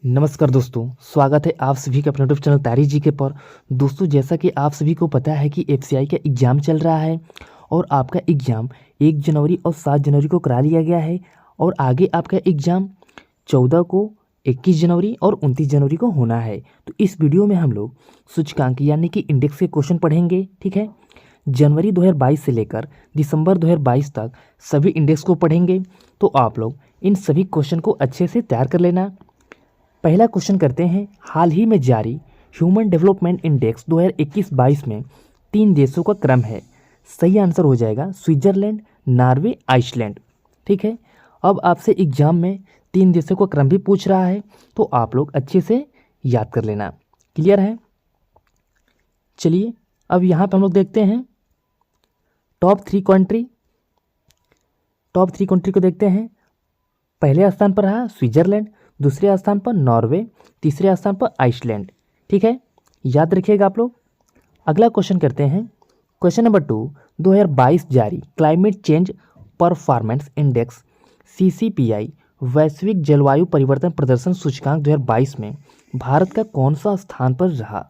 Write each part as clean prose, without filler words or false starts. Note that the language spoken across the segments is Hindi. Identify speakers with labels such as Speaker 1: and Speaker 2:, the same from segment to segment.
Speaker 1: नमस्कार दोस्तों, स्वागत है आप सभी का अपने यूट्यूब चैनल तैयारी जीके पर। दोस्तों, जैसा कि आप सभी को पता है कि एफसीआई का एग्ज़ाम चल रहा है और आपका एग्ज़ाम 1 जनवरी और 7 जनवरी को करा लिया गया है और आगे आपका एग्ज़ाम 14 को, 21 जनवरी और 29 जनवरी को होना है। तो इस वीडियो में हम लोग सूचकांक यानी कि इंडेक्स के क्वेश्चन पढ़ेंगे। ठीक है, जनवरी 2022 से लेकर दिसंबर 2022 तक सभी इंडेक्स को पढ़ेंगे। तो आप लोग इन सभी क्वेश्चन को अच्छे से तैयार कर लेना। पहला क्वेश्चन करते हैं। हाल ही में जारी ह्यूमन डेवलपमेंट इंडेक्स 2021-22 में 3 देशों का क्रम है। सही आंसर हो जाएगा स्विट्जरलैंड, नॉर्वे, आइसलैंड। ठीक है, अब आपसे एग्जाम में 3 देशों का क्रम भी पूछ रहा है, तो आप लोग अच्छे से याद कर लेना। क्लियर है? चलिए अब यहाँ पे हम लोग देखते हैं टॉप 3 कंट्री को देखते हैं। पहले स्थान पर रहा स्विट्जरलैंड, दूसरे स्थान पर नॉर्वे, तीसरे स्थान पर आइसलैंड। ठीक है, याद रखिएगा आप लोग। अगला क्वेश्चन करते हैं। क्वेश्चन नंबर 2, 2022 जारी क्लाइमेट चेंज परफॉर्मेंस इंडेक्स सीसीपीआई वैश्विक जलवायु परिवर्तन प्रदर्शन सूचकांक 2022 में भारत का कौन सा स्थान पर रहा?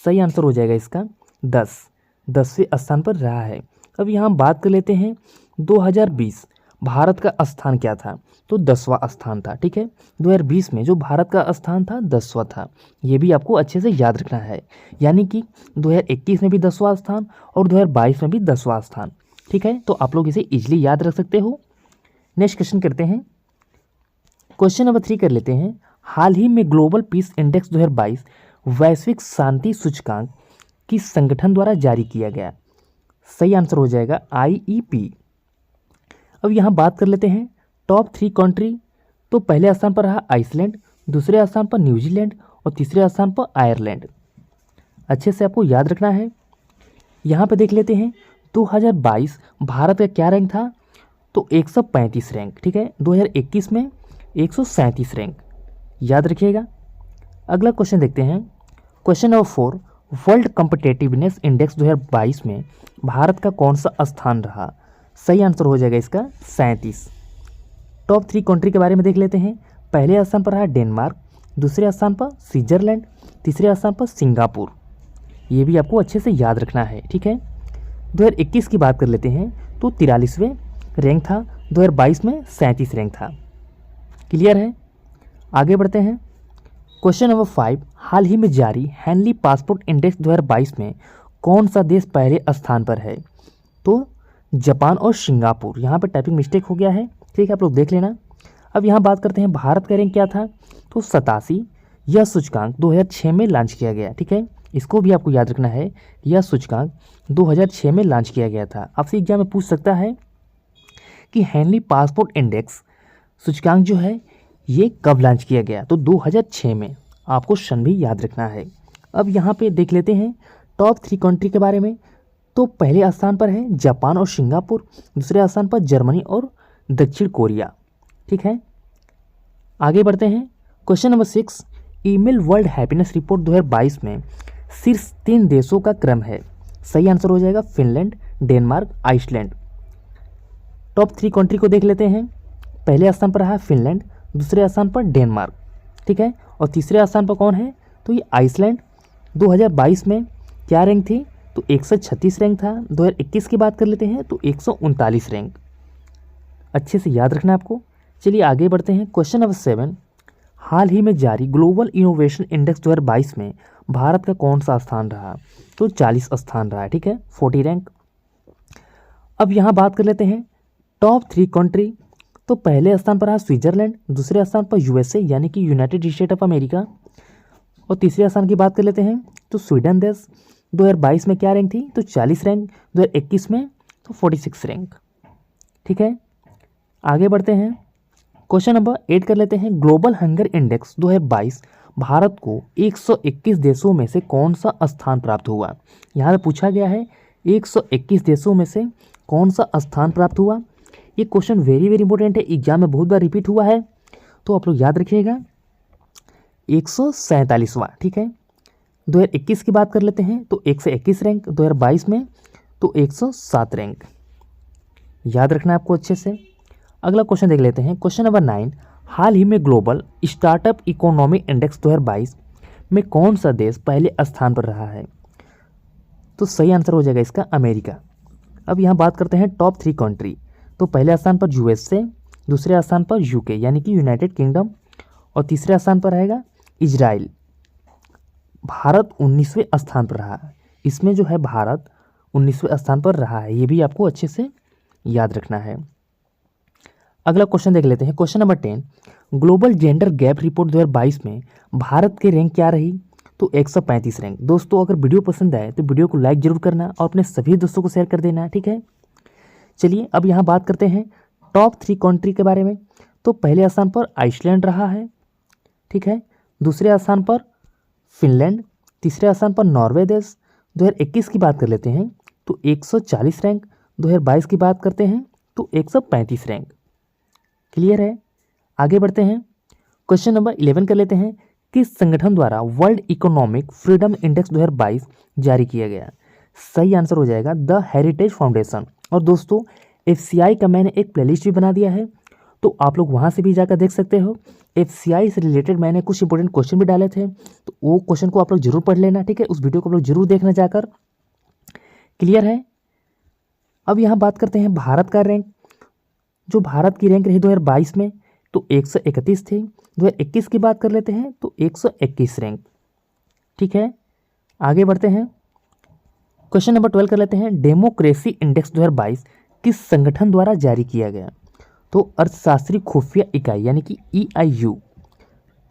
Speaker 1: सही आंसर हो जाएगा इसका 10वें स्थान पर रहा है। अब यहाँ हम बात कर लेते हैं 2020 भारत का स्थान क्या था, तो 10वां स्थान था। ठीक है, 2020 में जो भारत का स्थान था 10वां था। ये भी आपको अच्छे से याद रखना है, यानी कि 2021 में भी 10वां स्थान और 2022 में भी 10वां स्थान। ठीक है, तो आप लोग इसे इजीली याद रख सकते हो। नेक्स्ट क्वेश्चन करते हैं। क्वेश्चन नंबर 3 कर लेते हैं। हाल ही में ग्लोबल पीस इंडेक्स 2022 वैश्विक शांति सूचकांक किस संगठन द्वारा जारी किया गया? सही आंसर हो जाएगा IEP। अब यहाँ बात कर लेते हैं टॉप 3 कंट्री। तो पहले स्थान पर रहा आइसलैंड, दूसरे स्थान पर न्यूजीलैंड और तीसरे स्थान पर आयरलैंड। अच्छे से आपको याद रखना है। यहाँ पे देख लेते हैं 2022 भारत का क्या रैंक था, तो 135 रैंक। ठीक है, 2021 में 137 रैंक। याद रखिएगा। अगला क्वेश्चन देखते हैं। Question number 4, world competitiveness index 2022 में भारत का कौन सा स्थान रहा? सही आंसर हो जाएगा इसका 37। टॉप 3 कंट्री के बारे में देख लेते हैं। पहले स्थान पर रहा डेनमार्क, दूसरे स्थान पर स्विट्जरलैंड, तीसरे स्थान पर सिंगापुर। ये भी आपको अच्छे से याद रखना है। ठीक है, 2021 की बात कर लेते हैं तो 43वें रैंक था, 2022 में 37 रैंक था। क्लियर है? आगे बढ़ते हैं। क्वेश्चन नंबर 5, हाल ही में जारी हेनली पासपोर्ट इंडेक्स 2022 में कौन सा देश पहले स्थान पर है? तो जापान और सिंगापुर। यहाँ पर टाइपिंग मिस्टेक हो गया है। ठीक है, आप लोग देख लेना। अब यहाँ बात करते हैं भारत का रैंक क्या था, तो 87। यह सूचकांक 2006 में लॉन्च किया गया। ठीक है, इसको भी आपको याद रखना है। यह सूचकांक 2006 में लॉन्च किया गया था। आपसे एग्जाम में पूछ सकता है कि हेनली पासपोर्ट इंडेक्स सूचकांक जो है ये कब लॉन्च किया गया, तो 2006 में। आपको सन भी याद रखना है। अब यहाँ पे देख लेते हैं टॉप 3 कंट्री के बारे में। तो पहले स्थान पर है जापान और सिंगापुर, दूसरे स्थान पर जर्मनी और दक्षिण कोरिया। ठीक है, आगे बढ़ते हैं। Question number 6, email world happiness report 2022 में शीर्ष 3 देशों का क्रम है। सही आंसर हो जाएगा Finland, Denmark, Iceland. Top 3 country को देख लेते हैं। पहले स्थान पर रहा फिनलैंड, दूसरे स्थान पर डेनमार्क। ठीक है, और तीसरे स्थान पर कौन है, तो ये आइसलैंड। 2022 में क्या रैंक थी, तो 136 रैंक था। 2021 की बात कर लेते हैं तो 139 रैंक। अच्छे से याद रखना आपको। चलिए आगे बढ़ते हैं। क्वेश्चन नंबर 7, हाल ही में जारी ग्लोबल इनोवेशन इंडेक्स 2022 में भारत का कौन सा स्थान रहा? तो 40 स्थान रहा है। ठीक है, 40 रैंक। अब यहाँ बात कर लेते हैं टॉप 3 कंट्री। तो पहले स्थान पर रहा स्विट्जरलैंड, दूसरे स्थान पर USA यानी कि यूनाइटेड स्टेट ऑफ अमेरिका, और तीसरे स्थान की बात कर लेते हैं तो स्वीडन देश। 2022 में क्या रैंक थी, तो 40 रैंक। 2021 में तो 46 रैंक। ठीक है, आगे बढ़ते हैं। क्वेश्चन नंबर 8 कर लेते हैं। ग्लोबल हंगर इंडेक्स 2022 भारत को 121 देशों में से कौन सा स्थान प्राप्त हुआ? यहाँ पे पूछा गया है 121 देशों में से कौन सा स्थान प्राप्त हुआ। ये क्वेश्चन वेरी इंपॉर्टेंट है, एग्जाम में बहुत बार रिपीट हुआ है, तो आप लोग याद रखिएगा। 147वां। ठीक है, 2021 की बात कर लेते हैं तो 121 रैंक, 2022 में तो 107 रैंक। याद रखना है आपको अच्छे से। अगला क्वेश्चन देख लेते हैं। क्वेश्चन नंबर 9, हाल ही में ग्लोबल स्टार्टअप इकोनॉमी इंडेक्स 2022 में कौन सा देश पहले स्थान पर रहा है? तो सही आंसर हो जाएगा इसका अमेरिका। अब यहाँ बात करते हैं टॉप 3 कंट्री। तो पहले स्थान पर यूएसए, दूसरे स्थान पर यूके यानी कि यूनाइटेड किंगडम, और तीसरे स्थान पर रहेगा इजराइल। भारत 19वें स्थान पर रहा है। इसमें जो है भारत 19वें स्थान पर रहा है, ये भी आपको अच्छे से याद रखना है। अगला क्वेश्चन देख लेते हैं। Question number 10, global gender gap report 2022 में भारत की रैंक क्या रही? तो 135 रैंक। दोस्तों अगर वीडियो पसंद आए तो वीडियो को लाइक जरूर करना और अपने सभी दोस्तों को शेयर कर देना, ठीक है। चलिए अब यहाँ बात करते हैं टॉप 3 कंट्री के बारे में। तो पहले स्थान पर आइसलैंड रहा है, ठीक है। दूसरे स्थान पर फिनलैंड, तीसरे स्थान पर नॉर्वे देश। 2021 की बात कर लेते हैं तो 140 रैंक, 2022 की बात करते हैं तो 135 रैंक। क्लियर है? आगे बढ़ते हैं। क्वेश्चन नंबर 11 कर लेते हैं। किस संगठन द्वारा वर्ल्ड इकोनॉमिक फ्रीडम इंडेक्स 2022 जारी किया गया? सही आंसर हो जाएगा द हेरिटेज फाउंडेशन। और दोस्तों एफसीआई का मैंने एक प्लेलिस्ट भी बना दिया है, तो आप लोग वहाँ से भी जाकर देख सकते हो। एफसीआई से रिलेटेड मैंने कुछ इंपॉर्टेंट क्वेश्चन भी डाले थे, तो वो क्वेश्चन को आप लोग जरूर पढ़ लेना, ठीक है। उस वीडियो को आप लोग जरूर देखना जाकर। क्लियर है? अब यहाँ बात करते हैं भारत का रैंक। जो भारत की रैंक रही 2022 में तो 131 थे। 2021 की बात कर लेते हैं तो 121 रैंक, ठीक है। आगे बढ़ते हैं। क्वेश्चन नंबर 12 कर लेते हैं। डेमोक्रेसी इंडेक्स 2022 किस संगठन द्वारा जारी किया गया? तो अर्थशास्त्री खुफिया इकाई यानी कि EIU।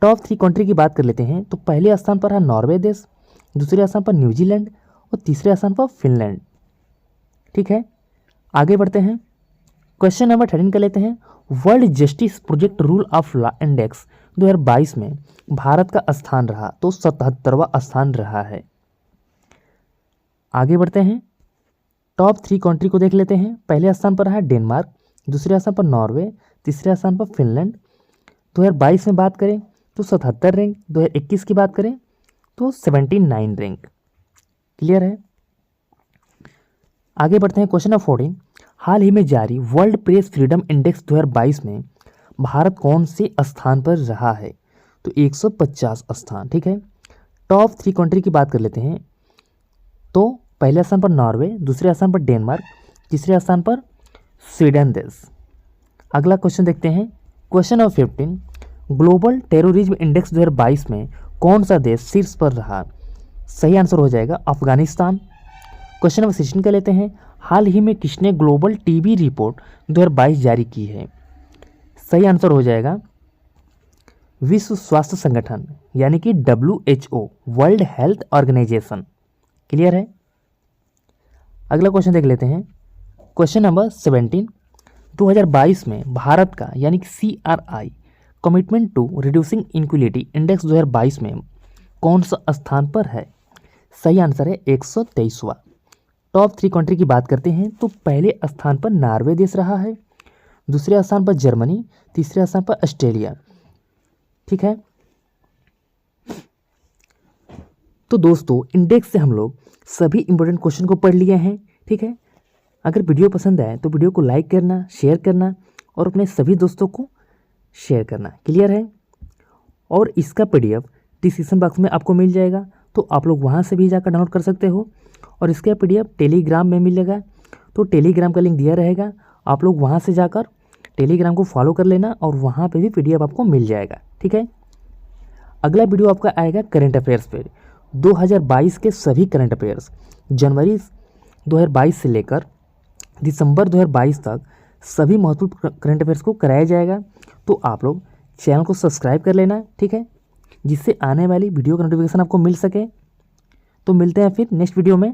Speaker 1: टॉप 3 कंट्री की बात कर लेते हैं तो पहले स्थान पर है नॉर्वे देश, दूसरे स्थान पर न्यूजीलैंड और तीसरे स्थान पर फिनलैंड, ठीक है। आगे बढ़ते हैं। क्वेश्चन नंबर 13 कर लेते हैं। World justice project rule of law index 2022 में भारत का स्थान रहा तो 77वां स्थान रहा है। आगे बढ़ते हैं। टॉप 3 कंट्री को देख लेते हैं। पहले स्थान पर रहा डेनमार्क, दूसरे स्थान पर नॉर्वे, तीसरे स्थान पर फिनलैंड। 2022 में बात करें तो 77 रैंक, 2021 की बात करें तो 79 रैंक। क्लियर है? आगे बढ़ते हैं। क्वेश्चन नंबर 14, हाल ही में जारी वर्ल्ड प्रेस फ्रीडम इंडेक्स 2022 में भारत कौन से स्थान पर रहा है? तो 150 स्थान, ठीक है। टॉप 3 कंट्री की बात कर लेते हैं तो पहले स्थान पर नॉर्वे, दूसरे स्थान पर डेनमार्क, तीसरे स्थान पर स्वीडन देश। अगला क्वेश्चन देखते हैं। Question number 15, global terrorism index 2022 में कौन सा देश शीर्ष पर रहा? सही आंसर हो जाएगा अफगानिस्तान। क्वेश्चन नंबर 16 कर लेते हैं। हाल ही में किसने ग्लोबल टीबी रिपोर्ट 2022 जारी की है? सही आंसर हो जाएगा विश्व स्वास्थ्य संगठन यानी कि WHO, world health organization. Clear है? अगला क्वेश्चन देख लेते हैं। क्वेश्चन नंबर 17, 2022 में भारत का यानी कि CRI commitment to reducing inequality index 2022 में कौन सा स्थान पर है? सही आंसर है 123वां। टॉप 3 कंट्री की बात करते हैं तो पहले स्थान पर नॉर्वे देश रहा है, दूसरे स्थान पर जर्मनी, तीसरे स्थान पर ऑस्ट्रेलिया, ठीक है। तो दोस्तों इंडेक्स से हम लोग सभी इंपॉर्टेंट क्वेश्चन को पढ़ लिए हैं, ठीक है। अगर वीडियो पसंद आए तो वीडियो को लाइक करना, शेयर करना और अपने सभी दोस्तों को शेयर करना। क्लियर है? और इसका PDF डिस्क्रिप्शन बॉक्स में आपको मिल जाएगा, तो आप लोग वहाँ से भी जाकर डाउनलोड कर सकते हो। और इसका PDF टेलीग्राम में मिलेगा, तो टेलीग्राम का लिंक दिया रहेगा, आप लोग वहाँ से जाकर टेलीग्राम को फॉलो कर लेना और वहाँ पे भी PDF आपको मिल जाएगा, ठीक है। अगला वीडियो आपका आएगा करंट अफेयर्स पे। 2022 के सभी करंट अफेयर्स जनवरी 2022 से लेकर दिसंबर 2022 तक सभी महत्वपूर्ण करंट अफेयर्स को कराया जाएगा, तो आप लोग चैनल को सब्सक्राइब कर लेना, ठीक है, जिससे आने वाली वीडियो का नोटिफिकेशन आपको मिल सके। तो मिलते हैं फिर नेक्स्ट वीडियो में।